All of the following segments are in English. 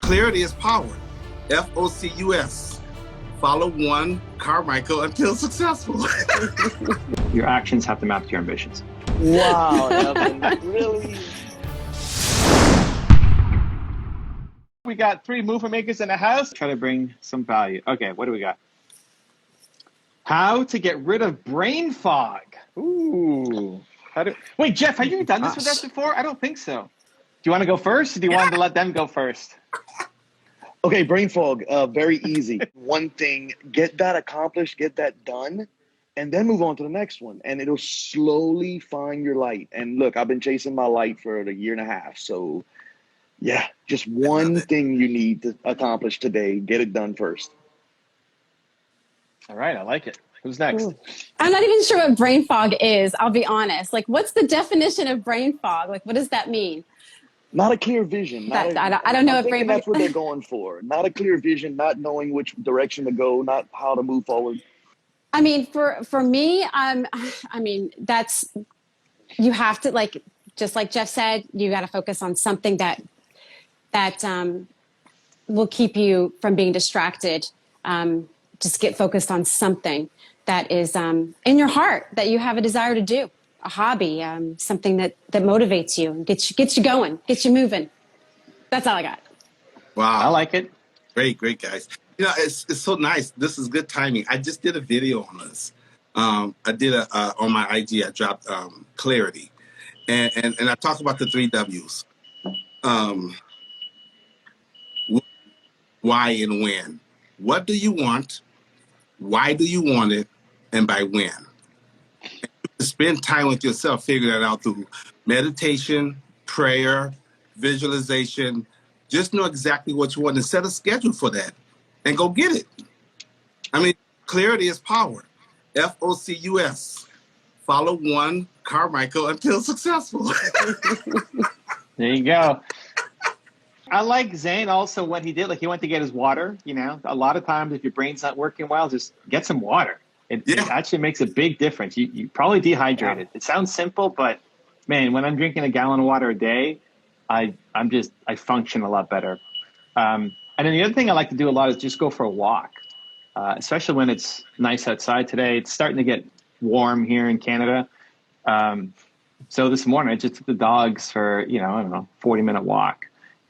Clarity is power. Focus. Follow one Carmichael until successful. Your actions have to map to your ambitions. Wow, Evan, really? We got 3 movement makers in the house. Try to bring some value. Okay, what do we got? How to get rid of brain fog. Ooh. Wait, Jeff, have you done this with us before? I don't think so. Do you want to go first, or do you want to let them go first? Okay, brain fog, very easy. One thing, get that accomplished, get that done, and then move on to the next one. And it'll slowly find your light. And look, I've been chasing my light for a year and a half. So yeah, just one thing you need to accomplish today. Get it done first. All right, I like it. Who's next? I'm not even sure what brain fog is, I'll be honest. Like, what's the definition of brain fog? Like, what does that mean? Not a clear vision. I don't know if brain fog... that's what they're going for. Not a clear vision, not knowing which direction to go, not how to move forward. I mean, for me, I mean, that's, you have to, like, just like Jeff said, you got to focus on something that will keep you from being distracted. Just get focused on something that is in your heart, that you have a desire to do, a hobby, something that motivates you and gets you going, gets you moving. That's all I got. Wow. I like it. Great, guys. You know, it's so nice. This is good timing. I just did a video on this. I did on my IG, I dropped clarity. And I talked about the 3 W's. Why and when. What do you want? Why do you want it? And by when? Spend time with yourself, figure that out through meditation, prayer, visualization. Just know exactly what you want and set a schedule for that and go get it. I mean, clarity is power. Focus. Follow one Carmichael until successful. There you go. I like Zane also what he did. Like, he went to get his water. You know, a lot of times if your brain's not working well, just get some water. It actually makes a big difference. You probably dehydrated. It sounds simple, but man, when I'm drinking a gallon of water a day, I function a lot better. And then the other thing I like to do a lot is just go for a walk, especially when it's nice outside today. It's starting to get warm here in Canada. So this morning I just took the dogs for, I don't know, 40-minute walk.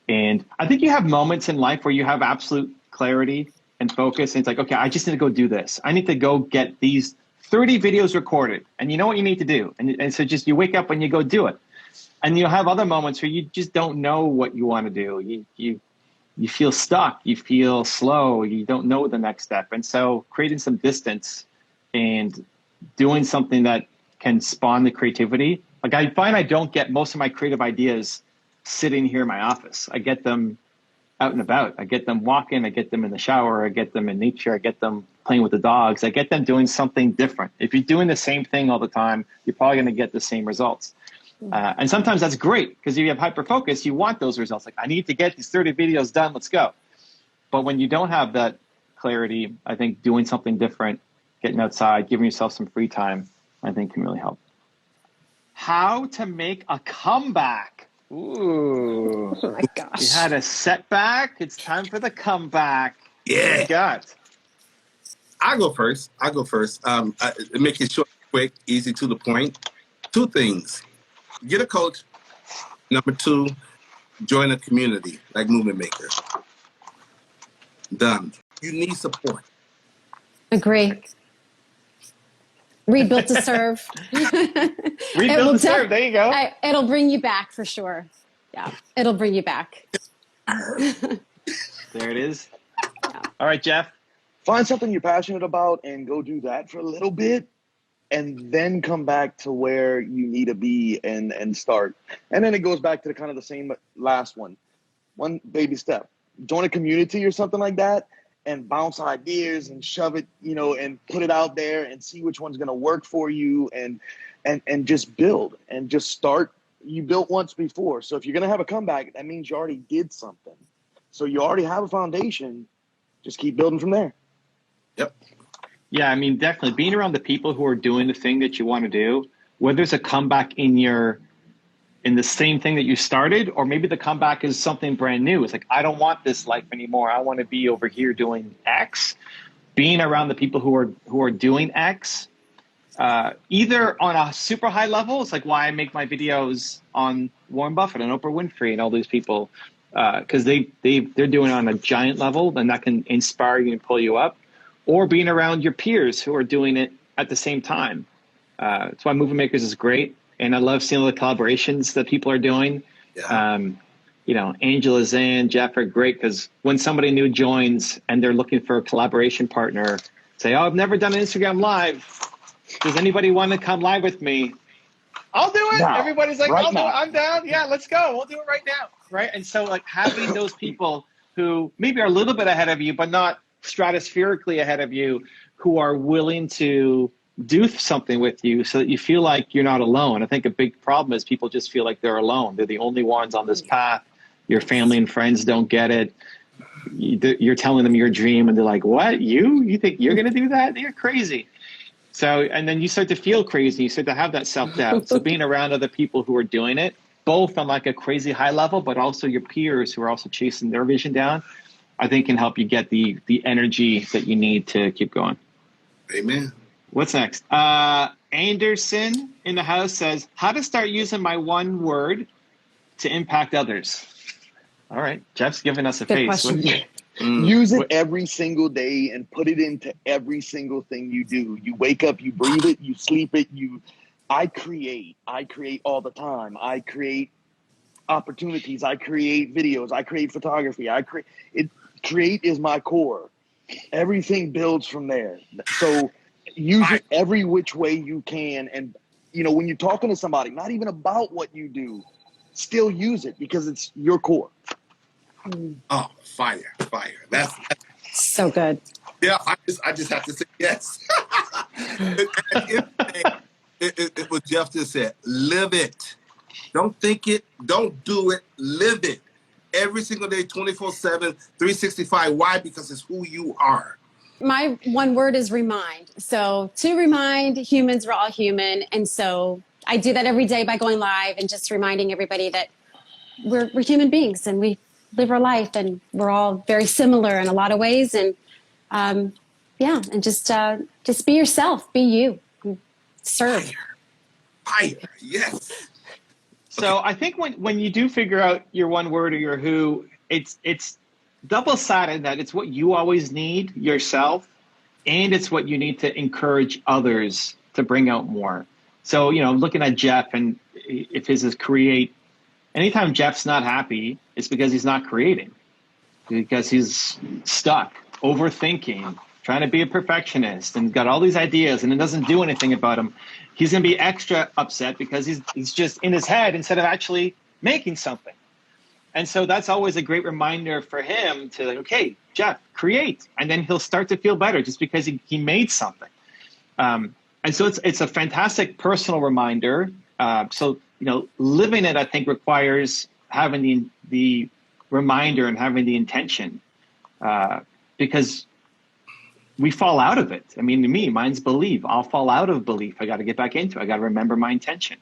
And I think you have moments in life where you have absolute clarity and focus. And it's like, okay, I just need to go do this. I need to go get these 30 videos recorded. And you know what you need to do. And so just you wake up and you go do it. And you'll have other moments where you just don't know what you want to do. You feel stuck. You feel slow. You don't know the next step. And so creating some distance and doing something that can spawn the creativity. Like, I find I don't get most of my creative ideas sitting here in my office. I get them out and about. I get them walking. I get them in the shower. I get them in nature. I get them playing with the dogs. I get them doing something different. If you're doing the same thing all the time, you're probably going to get the same results. And sometimes that's great because if you have hyper focus, you want those results. Like, I need to get these 30 videos done. Let's go. But when you don't have that clarity, I think doing something different, getting outside, giving yourself some free time, I think can really help. How to make a comeback. Ooh. Oh my gosh. You had a setback. It's time for the comeback. Yeah. What you got? I'll go first. Make it short, quick, easy, to the point. 2 things. Get a coach. Number 2, join a community like Movement Makers. Done. You need support. Agree. Read Built to Serve. Read Built to Serve. There you go. It'll bring you back for sure. Yeah, it'll bring you back. There it is. Yeah. All right, Jeff. Find something you're passionate about and go do that for a little bit, and then come back to where you need to be and start. And then it goes back to the same last one. One baby step. Join a community or something like that, and bounce ideas and shove it, and put it out there and see which one's going to work for you, and just build and just start. You built once before. So if you're going to have a comeback, that means you already did something. So you already have a foundation. Just keep building from there. Yep. Yeah, I mean, definitely being around the people who are doing the thing that you want to do, whether there's a comeback in your in the same thing that you started, or maybe the comeback is something brand new. It's like, I don't want this life anymore. I want to be over here doing X. Being around the people who are doing X, either on a super high level, it's like why I make my videos on Warren Buffett and Oprah Winfrey and all these people, because they're doing it on a giant level, and that can inspire you and pull you up, or being around your peers who are doing it at the same time. That's why Movie Makers is great. And I love seeing all the collaborations that people are doing. Yeah. You know, Angela, Zan, Jeff are great, because when somebody new joins and they're looking for a collaboration partner, say, oh, I've never done an Instagram Live. Does anybody want to come live with me? I'll do it. Now, everybody's like, I'll do it. I'm down. Yeah, let's go. We'll do it right now. Right. And so like having those people who maybe are a little bit ahead of you, but not stratospherically ahead of you, who are willing to do something with you so that you feel like you're not alone. I think a big problem is people just feel like they're alone. They're the only ones on this path. Your family and friends don't get it. You're telling them your dream and they're like, what? You think you're going to do that? You're crazy. So, and then you start to feel crazy. You start to have that self-doubt. So being around other people who are doing it, both on like a crazy high level, but also your peers who are also chasing their vision down, I think can help you get the energy that you need to keep going. Amen. What's next? Anderson in the house says, how to start using my one word to impact others. All right. Jeff's giving us a Good face. Use it every single day and put it into every single thing you do. You wake up, you breathe it, you sleep it. I create all the time. I create opportunities. I create videos. I create photography. Create is my core. Everything builds from there. So use it every which way you can. And, you know, when you're talking to somebody, not even about what you do, still use it because it's your core. Oh, fire. That's so good. Yeah, I just have to say yes. It what Jeff just said. Live it. Don't think it. Don't do it. Live it. Every single day, 24/7, 365. Why? Because it's who you are. My one word is remind. So to remind humans, we're all human. And so I do that every day by going live and just reminding everybody that we're human beings and we live our life and we're all very similar in a lot of ways. And and just be yourself, be you, serve. Fire. Yes. So I think when you do figure out your one word or your who, it's double-sided that it's what you always need yourself, and it's what you need to encourage others to bring out more. So, you know, looking at Jeff, and if his is create, anytime Jeff's not happy, it's because he's not creating, because he's stuck, overthinking, trying to be a perfectionist, and got all these ideas, and it doesn't do anything about him. He's going to be extra upset because he's just in his head instead of actually making something. And so that's always a great reminder for him to like, okay, Jeff, create. And then he'll start to feel better just because he made something. And so it's a fantastic personal reminder. So, you know, living it, I think, requires having the reminder and having the intention, because we fall out of it. I mean, to me, mine's belief. I'll fall out of belief. I got to get back into it. I got to remember my intention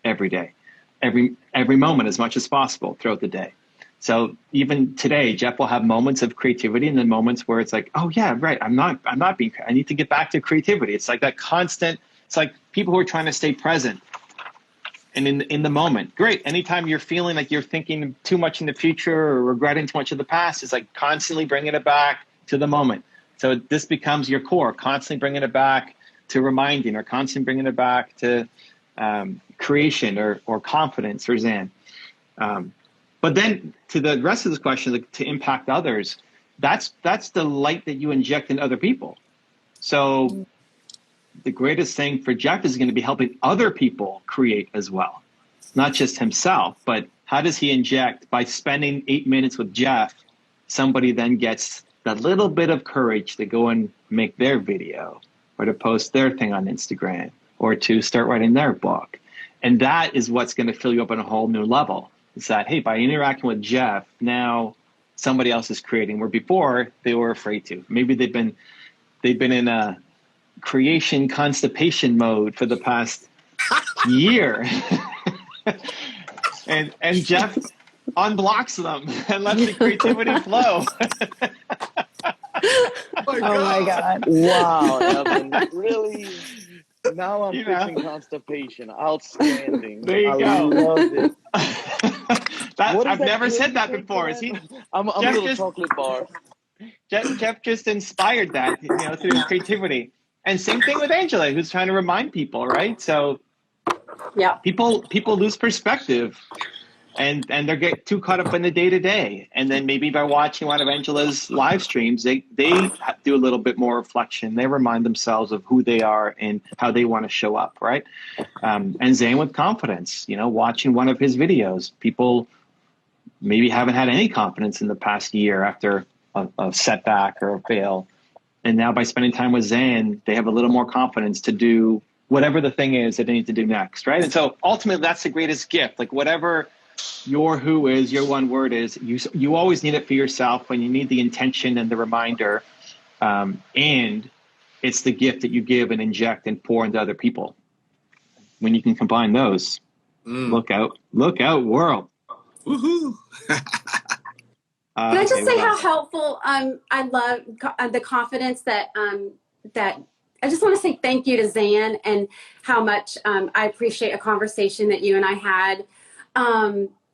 every day, every moment as much as possible throughout the day. So even today, Jeff will have moments of creativity and then moments where it's like, oh yeah, right. I need to get back to creativity. It's like that constant, it's like people who are trying to stay present and in the moment. Great. Anytime you're feeling like you're thinking too much in the future or regretting too much of the past, it's like constantly bringing it back to the moment. So this becomes your core, constantly bringing it back to reminding, or constantly bringing it back to creation or confidence or Zen. But then to the rest of this question, like, to impact others, that's the light that you inject in other people. So the greatest thing for Jeff is going to be helping other people create as well, not just himself, but how does he inject by spending 8 minutes with Jeff? Somebody then gets that little bit of courage to go and make their video, or to post their thing on Instagram, or to start writing their book. And that is what's going to fill you up on a whole new level. It's that, hey, by interacting with Jeff, now somebody else is creating, where before they were afraid to. Maybe they've been in a creation constipation mode for the past year. And Jeff unblocks them and lets the creativity flow. Oh My God. Wow, Evan, really? Now I'm You know. fixing constipation. Outstanding. There you I go. love it. What is I've that never pill said you that take for before. that? See, I'm a Jeff little just chocolate bar. Jeff just inspired that, through his creativity. And same thing with Angela, who's trying to remind people, right? So Yeah. people lose perspective, and they get too caught up in the day to day. And then maybe by watching one of Angela's live streams, they do a little bit more reflection. They remind themselves of who they are and how they want to show up, right? And Zane with confidence, watching one of his videos, people maybe haven't had any confidence in the past year after a setback or a fail. And now by spending time with Zane, they have a little more confidence to do whatever the thing is that they need to do next, right? And so ultimately, that's the greatest gift. Like whatever your who is, your one word is, you always need it for yourself when you need the intention and the reminder. And it's the gift that you give and inject and pour into other people. When you can combine those, look out, world. Woohoo! Can I just say how helpful I love the confidence that that I just want to say thank you to Zan, and how much I appreciate a conversation that you and I had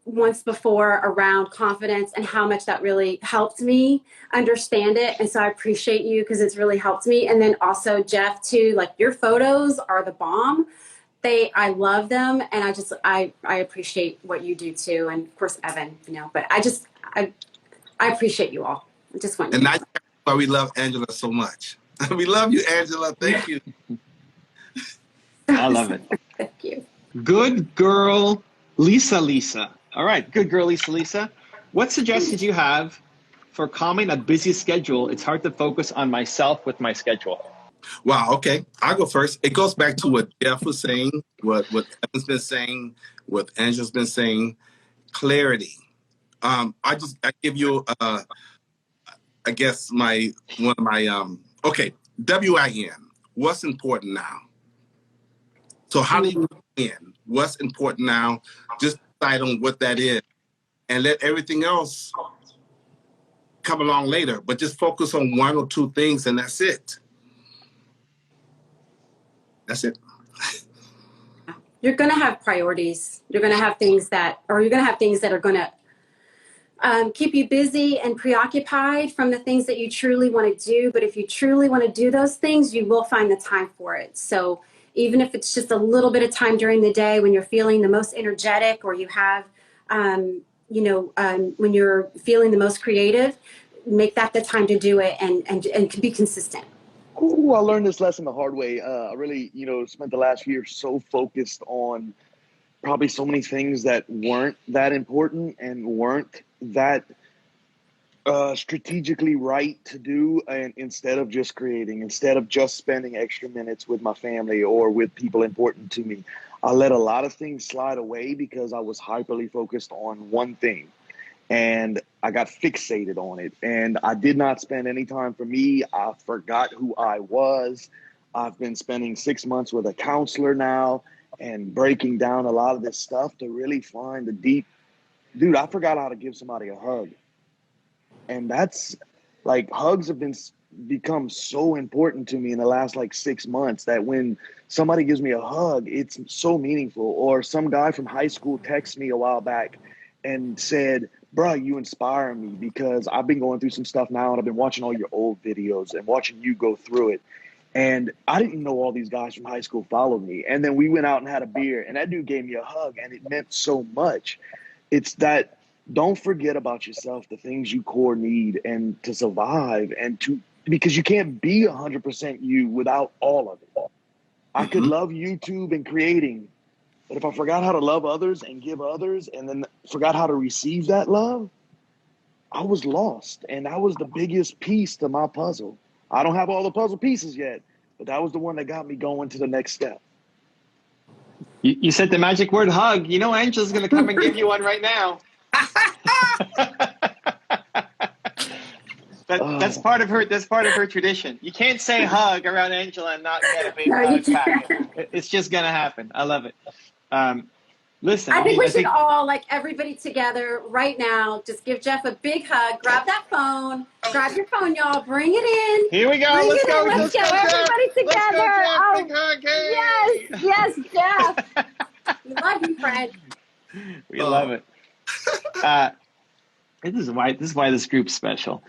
once before around confidence, and how much that really helped me understand it. And so I appreciate you, because it's really helped me. And then also Jeff too, like your photos are the bomb. I love them, and I appreciate what you do too. And of course Evan, but I appreciate you all. I just want And that's why we love Angela so much. We love you, Angela. Thank you. I love it. Thank you. Good girl, Lisa. All right, good girl, Lisa. What suggestions do you have for calming a busy schedule? It's hard to focus on myself with my schedule. Wow, okay. I'll go first. It goes back to what Jeff was saying, what Evan's been saying, what Angela's been saying. Clarity. I give you I guess one of my okay, WIN. What's important now? So how do you win? What's important now? Just decide on what that is, and let everything else come along later. But just focus on one or two things, and that's it. That's it. You're going to have priorities. You're going to have things that are going to keep you busy and preoccupied from the things that you truly want to do. But if you truly want to do those things, you will find the time for it. So even if it's just a little bit of time during the day when you're feeling the most energetic, or you have, when you're feeling the most creative, make that the time to do it, and be consistent. Ooh, I learned this lesson the hard way. I really, spent the last year so focused on probably so many things that weren't that important and weren't that strategically right to do, and instead of just spending extra minutes with my family or with people important to me, I let a lot of things slide away because I was hyperly focused on one thing, and I got fixated on it, and I did not spend any time for me. I forgot who I was. I've been spending 6 months with a counselor now and breaking down a lot of this stuff to really find the deep. Dude, I forgot how to give somebody a hug. And that's like, hugs have become so important to me in the last 6 months, that when somebody gives me a hug, it's so meaningful. Or some guy from high school texted me a while back and said, "Bro, you inspire me, because I've been going through some stuff now, and I've been watching all your old videos and watching you go through it. And I didn't know all these guys from high school followed me." And then we went out and had a beer, and that dude gave me a hug, and it meant so much. It's that, don't forget about yourself, the things you core need, and to survive, because you can't be 100% you without all of it. I could love YouTube and creating, but if I forgot how to love others and give others, and then forgot how to receive that love, I was lost. And that was the biggest piece to my puzzle. I don't have all the puzzle pieces yet, but that was the one that got me going to the next step. You said the magic word hug. Angela's going to come and give you one right now. That's part of her tradition. You can't say hug around Angela and not get a big hug back. It's just going to happen. I love it. Listen, I think we should all, like everybody together right now, just give Jeff a big hug. Grab that phone. Grab your phone, y'all. Bring it in. Here we go. Bring Let's it go. in. Let's go. Jeff. Everybody together. Let's go, Jeff. Big hug. Hey. Yes, Jeff. We love you, friend. We love it. This is why this group's special.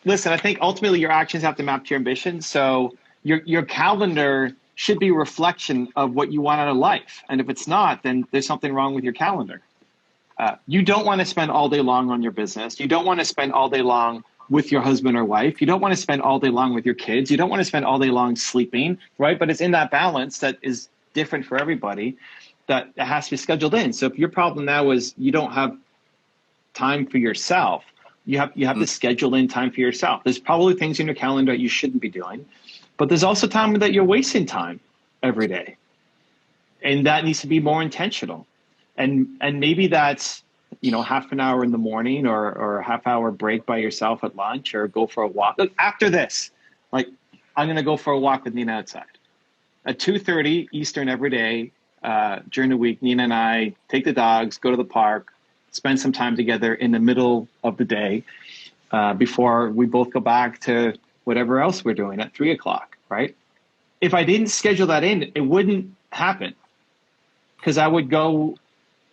Listen, I think ultimately your actions have to map to your ambitions. So your calendar should be a reflection of what you want out of life. And if it's not, then there's something wrong with your calendar. You don't want to spend all day long on your business. You don't want to spend all day long with your husband or wife. You don't want to spend all day long with your kids. You don't want to spend all day long sleeping, right? But it's in that balance that is different for everybody that it has to be scheduled in. So if your problem now is you don't have time for yourself, you have to schedule in time for yourself. There's probably things in your calendar that you shouldn't be doing, but there's also time that you're wasting time every day. And that needs to be more intentional. And maybe that's, half an hour in the morning or a half hour break by yourself at lunch or go for a walk. Look, after this, I'm going to go for a walk with Nina outside. At 2:30 Eastern every day during the week, Nina and I take the dogs, go to the park, spend some time together in the middle of the day before we both go back to whatever else we're doing at 3 o'clock, right? If I didn't schedule that in, it wouldn't happen because I would go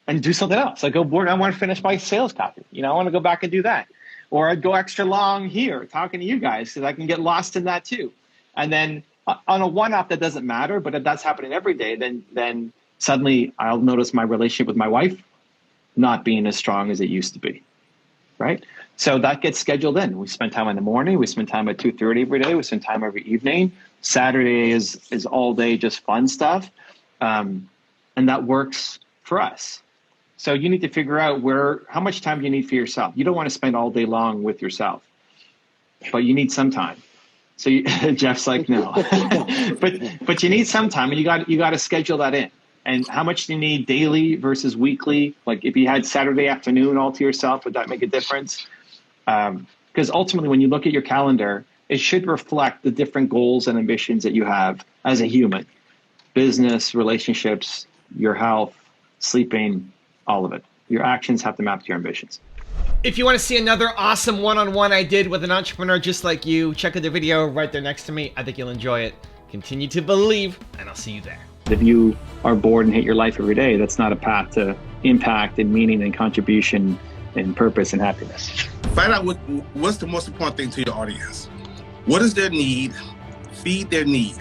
and do something else. I go bored. I want to finish my sales copy. I want to go back and do that. Or I'd go extra long here talking to you guys because I can get lost in that too. And then on a one-off that doesn't matter, but if that's happening every day, then suddenly I'll notice my relationship with my wife not being as strong as it used to be, right? So that gets scheduled in. We spend time in the morning. We spend time at 2:30 every day. We spend time every evening. Saturday is all day, just fun stuff. And that works for us. So you need to figure out how much time you need for yourself. You don't want to spend all day long with yourself, but you need some time. So Jeff's like, no, but you need some time, and you got to schedule that in. And how much do you need daily versus weekly? Like if you had Saturday afternoon all to yourself, would that make a difference? Because ultimately, when you look at your calendar, it should reflect the different goals and ambitions that you have as a human. Business, relationships, your health, sleeping, all of it. Your actions have to map to your ambitions. If you want to see another awesome one-on-one I did with an entrepreneur just like you, check out the video right there next to me. I think you'll enjoy it. Continue to believe, and I'll see you there. If you are bored and hate your life every day, that's not a path to impact and meaning and contribution and purpose and happiness. Find out what's the most important thing to your audience. What is their need? Feed their need.